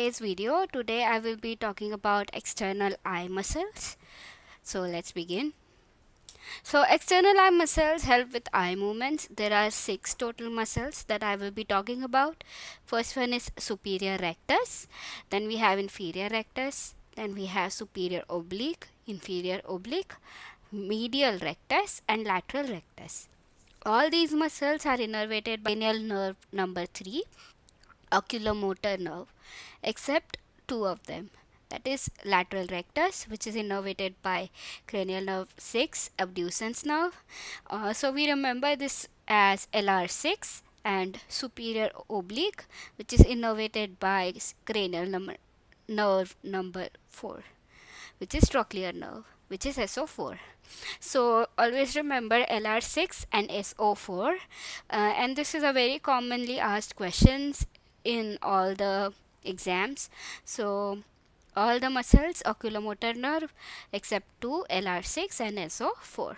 Today's video. Today I will be talking about external eye muscles. So let's begin. So external eye muscles help with eye movements. There are 6 total muscles that I will be talking about. First one is superior rectus, then we have inferior rectus, then we have superior oblique, inferior oblique, medial rectus and lateral rectus. All these muscles are innervated by cranial nerve number 3, oculomotor nerve, except 2 of them, that is lateral rectus, which is innervated by cranial nerve 6, abducens nerve. So we remember this as LR6, and superior oblique, which is innervated by cranial nerve number 4, which is trochlear nerve, which is SO4. So always remember LR6 and SO4, and this is a very commonly asked questions in all the exams. So all the muscles, oculomotor nerve except 2, LR6 and SO4.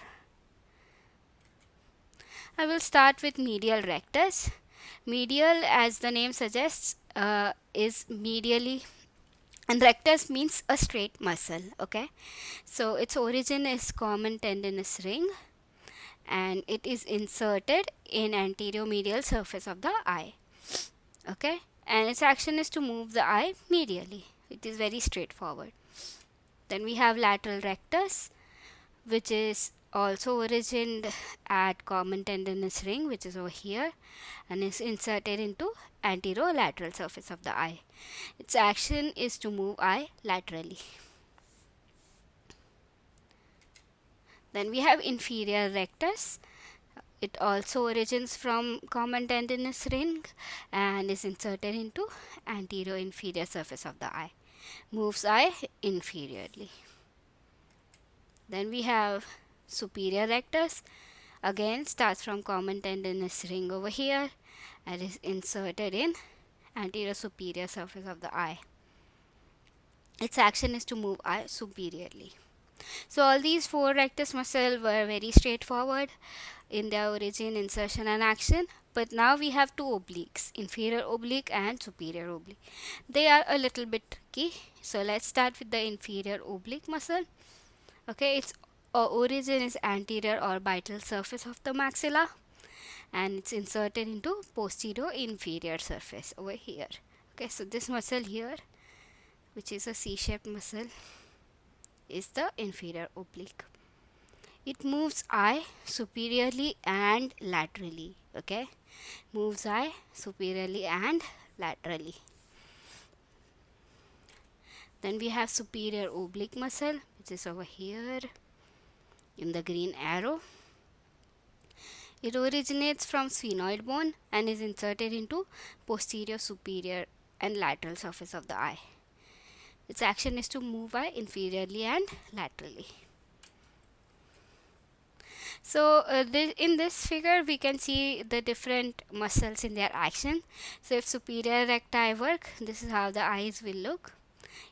I will start with medial rectus. Medial, as the name suggests, is medially, and rectus means a straight muscle. Okay, so its origin is common tendinous ring, and it is inserted in anterior medial surface of the eye. Okay, and its action is to move the eye medially. It is very straightforward. Then we have lateral rectus, which is also origined at common tendinous ring, which is over here, and is inserted into anterolateral surface of the eye. Its action is to move eye laterally. Then we have inferior rectus. It also origins from common tendinous ring and is inserted into anterior inferior surface of the eye. Moves eye inferiorly. Then we have superior rectus. Again starts from common tendinous ring over here and is inserted in anterior superior surface of the eye. Its action is to move eye superiorly. So all these 4 rectus muscles were very straightforward in their origin, insertion and action. But now we have 2 obliques, inferior oblique and superior oblique. They are a little bit tricky. So let's start with the inferior oblique muscle. Okay, its origin is anterior orbital surface of the maxilla, and it's inserted into posterior inferior surface over here. Okay, so this muscle here, which is a C-shaped muscle, is the inferior oblique. It moves eye superiorly and laterally. Okay, moves eye superiorly and laterally. Then we have superior oblique muscle, which is over here in the green arrow. It originates from sphenoid bone and is inserted into posterior, superior and lateral surface of the eye. Its action is to move eye inferiorly and laterally. So in this figure we can see the different muscles in their action. So if superior recti work, this is how the eyes will look.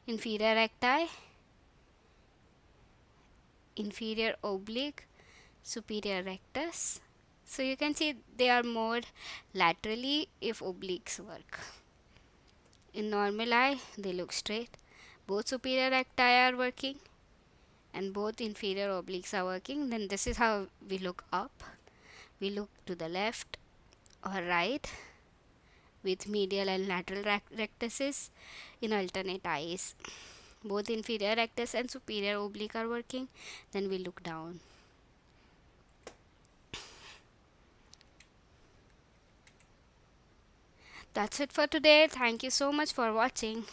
Inferior recti, inferior oblique, superior rectus. So you can see they are more laterally if obliques work. In normal eye they look straight. Both superior recti are working and both inferior obliques are working. Then this is how we look up. We look to the left or right with medial and lateral rectuses in alternate eyes. Both inferior rectus and superior oblique are working. Then we look down. That's it for today. Thank you so much for watching.